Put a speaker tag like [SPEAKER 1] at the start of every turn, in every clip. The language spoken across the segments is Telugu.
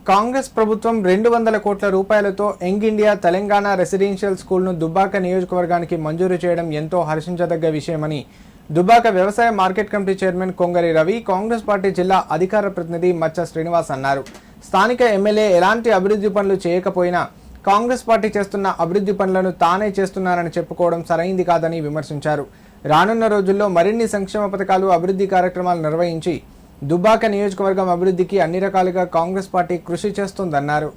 [SPEAKER 1] కాంగ్రెస్ ప్రభుత్వం 200 కోట్ల రూపాయలతో యంగ్ ఇండియా తెలంగాణ రెసిడెన్షియల్ స్కూల్ను దుబ్బాక నియోజకవర్గానికి మంజూరు చేయడం ఎంతో హర్షించదగ్గ విషయమని దుబ్బాక వ్యవసాయ market committee chairman Kongari Ravi, Congress party జిల్లా అధికార ప్రతినిధి మచ్చ శ్రీనివాస్ అన్నారు. స్థానిక ఎమ్మెల్యే ఎలాంటి అభివృద్ధి పనులు చేయకపోయినా కాంగ్రెస్ పార్టీ చేస్తున్న అభివృద్ధి పనులను తానే చేస్తున్నారని చెప్పుకోవడం సరైంది కాదని విమర్శించారు. రానున్న రోజుల్లో మరిన్ని సంక్షేమ పథకాలు, అభివృద్ధి కార్యక్రమాలు నిర్వహించి దుబ్బాక నియోజకవర్గం అభివృద్ధికి అన్ని రకాలుగా కాంగ్రెస్ పార్టీ కృషి చేస్తుందన్నారు.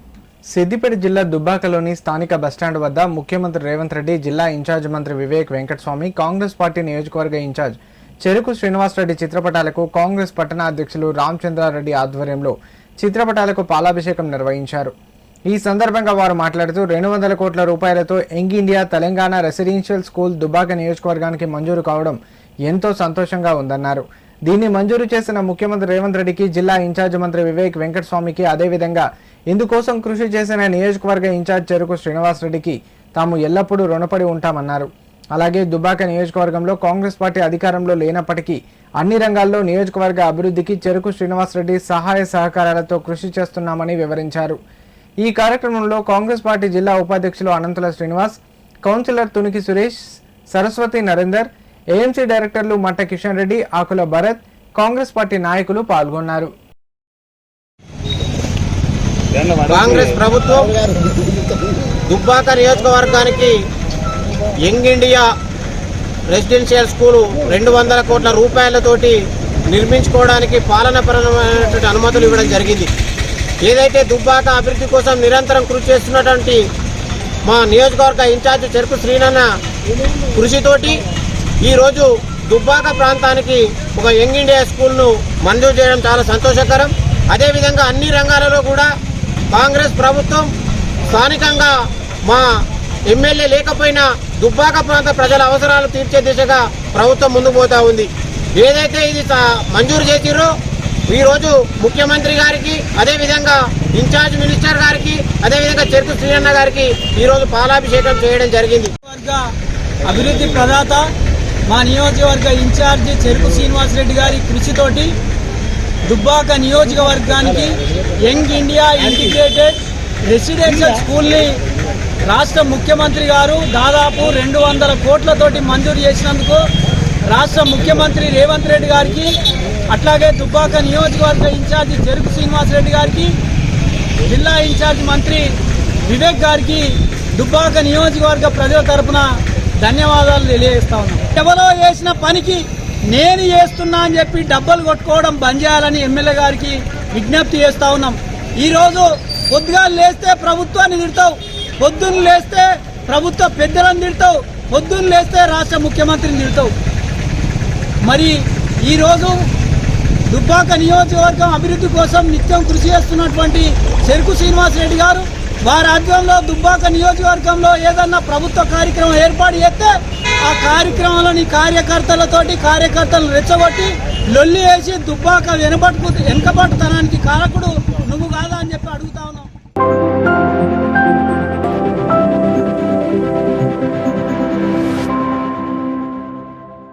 [SPEAKER 1] సిద్దిపేట జిల్లా దుబ్బాకలోని స్థానిక బస్టాండ్ వద్ద ముఖ్యమంత్రి రేవంత్ రెడ్డి, జిల్లా ఇన్ఛార్జ్ మంత్రి వివేక్ వెంకటస్వామి, కాంగ్రెస్ పార్టీ నియోజకవర్గ ఇన్ఛార్జ్ చెరుకు శ్రీనివాసరెడ్డి చిత్రపటాలకు కాంగ్రెస్ పట్టణ అధ్యక్షులు రామచంద్రారెడ్డి ఆధ్వర్యంలో చిత్రపటాలకు పాలాభిషేకం నిర్వహించారు. ఈ సందర్భంగా వారు మాట్లాడుతూ 200 కోట్ల రూపాయలతో young India Telangana residential school Dubbaka నియోజకవర్గానికి మంజూరు కావడం ఎంతో సంతోషంగా ఉందన్నారు. దీన్ని మంజూరు చేసిన ముఖ్యమంత్రి రేవంత్ రెడ్డికి, జిల్లా ఇన్ఛార్జ్ మంత్రి వివేక్ వెంకటస్వామికి, అదేవిధంగా ఇందుకోసం కృషి చేసిన నియోజకవర్గ ఇన్ఛార్జ్ చెరుకు శ్రీనివాసరెడ్డికి తాము ఎల్లప్పుడూ రుణపడి ఉంటామన్నారు. అలాగే దుబ్బాక నియోజకవర్గంలో కాంగ్రెస్ పార్టీ అధికారంలో లేనప్పటికీ అన్ని రంగాల్లో నియోజకవర్గ అభివృద్ధికి చెరుకు శ్రీనివాసరెడ్డి సహాయ సహకారాలతో కృషి చేస్తున్నామని వివరించారు. ఈ కార్యక్రమంలో కాంగ్రెస్ పార్టీ జిల్లా ఉపాధ్యక్షులు అనంతుల శ్రీనివాస్, కౌన్సిలర్ తునికి సురేష్, సరస్వతి నరేందర్, ఏఎంసీ డైరెక్టర్లు మట్ట కిషన్ రెడ్డి, ఆకుల భరత్, కాంగ్రెస్ పార్టీ నాయకులు పాల్గొన్నారు.
[SPEAKER 2] కాంగ్రెస్ ప్రభుత్వం దుబ్బాక నియోజకవర్గానికి యంగ్ ఇండియా రెసిడెన్షియల్ స్కూలు 200 కోట్ల రూపాయలతోటి నిర్మించుకోవడానికి పాలనాపరమైనటువంటి అనుమతులు ఇవ్వడం జరిగింది. ఏదైతే దుబ్బాక అభివృద్ధి కోసం నిరంతరం కృషి చేస్తున్నటువంటి మా నియోజకవర్గ ఇన్ఛార్జ్ చెరుకు శ్రీనన్న కృషితోటి ఈరోజు దుబ్బాక ప్రాంతానికి ఒక యంగ్ ఇండియా స్కూల్ను మంజూరు చేయడం చాలా సంతోషకరం. అదేవిధంగా అన్ని రంగాలలో కూడా కాంగ్రెస్ ప్రభుత్వం స్థానికంగా మా ఎమ్మెల్యే లేకపోయినా దుబ్బాక ప్రాంత ప్రజల అవసరాలు తీర్చే దిశగా ప్రభుత్వం ముందుకు పోతా ఉంది. ఏదైతే ఇది మంజూరు చేసిరో ఈరోజు ముఖ్యమంత్రి గారికి, అదేవిధంగా ఇన్ఛార్జ్ మినిస్టర్ గారికి, అదేవిధంగా చెరుకు శ్రీనన్న గారికి ఈరోజు పాలాభిషేకం చేయడం జరిగింది.
[SPEAKER 3] అభివృద్ధి ప్రదాత మా నియోజకవర్గ ఇన్ఛార్జి చెరుకు శ్రీనివాసరెడ్డి గారి కృషితోటి దుబ్బాక నియోజకవర్గానికి యంగ్ ఇండియా ఇంటిగ్రేటెడ్ రెసిడెన్షియల్ స్కూల్ని రాష్ట్ర ముఖ్యమంత్రి గారు దాదాపు 200 కోట్లతోటి మంజూరు చేసినందుకు రాష్ట్ర ముఖ్యమంత్రి రేవంత్ రెడ్డి గారికి, అట్లాగే దుబ్బాక నియోజకవర్గ ఇన్ఛార్జి చెరుకు శ్రీనివాసరెడ్డి గారికి, జిల్లా ఇన్ఛార్జ్ మంత్రి వివేక్ గారికి దుబ్బాక నియోజకవర్గ ప్రజల తరఫున ధన్యవాదాలు తెలియజేస్తా ఉన్నాం. ఎవరో చేసిన పనికి నేను చేస్తున్నా అని చెప్పి డబ్బులు కొట్టుకోవడం బంద్ చేయాలని ఎమ్మెల్యే గారికి విజ్ఞప్తి చేస్తా ఉన్నాం. ఈరోజు పొద్దుగా లేస్తే ప్రభుత్వాన్ని తిడతావు, పొద్దున్న లేస్తే ప్రభుత్వ పెద్దలను తిడతావు, పొద్దున్న లేస్తే రాష్ట్ర ముఖ్యమంత్రిని తిడతావు. మరి ఈరోజు దుబ్బాక నియోజకవర్గం అభివృద్ధి కోసం నిత్యం కృషి చేస్తున్నటువంటి చెరుకు శ్రీనివాసరెడ్డి గారు వారి ఆధ్వర్యంలో దుబ్బాక నియోజకవర్గంలో ఏదన్నా ప్రభుత్వ కార్యక్రమం ఏర్పాటు చేస్తే ఆ కార్యక్రమంలోని కార్యకర్తలను రెచ్చగొట్టి లొల్లి వేసి దుబ్బాక వెనుకబాటుతనానికి కారకుడు నువ్వు కాదా అని చెప్పి అడుగుతారు.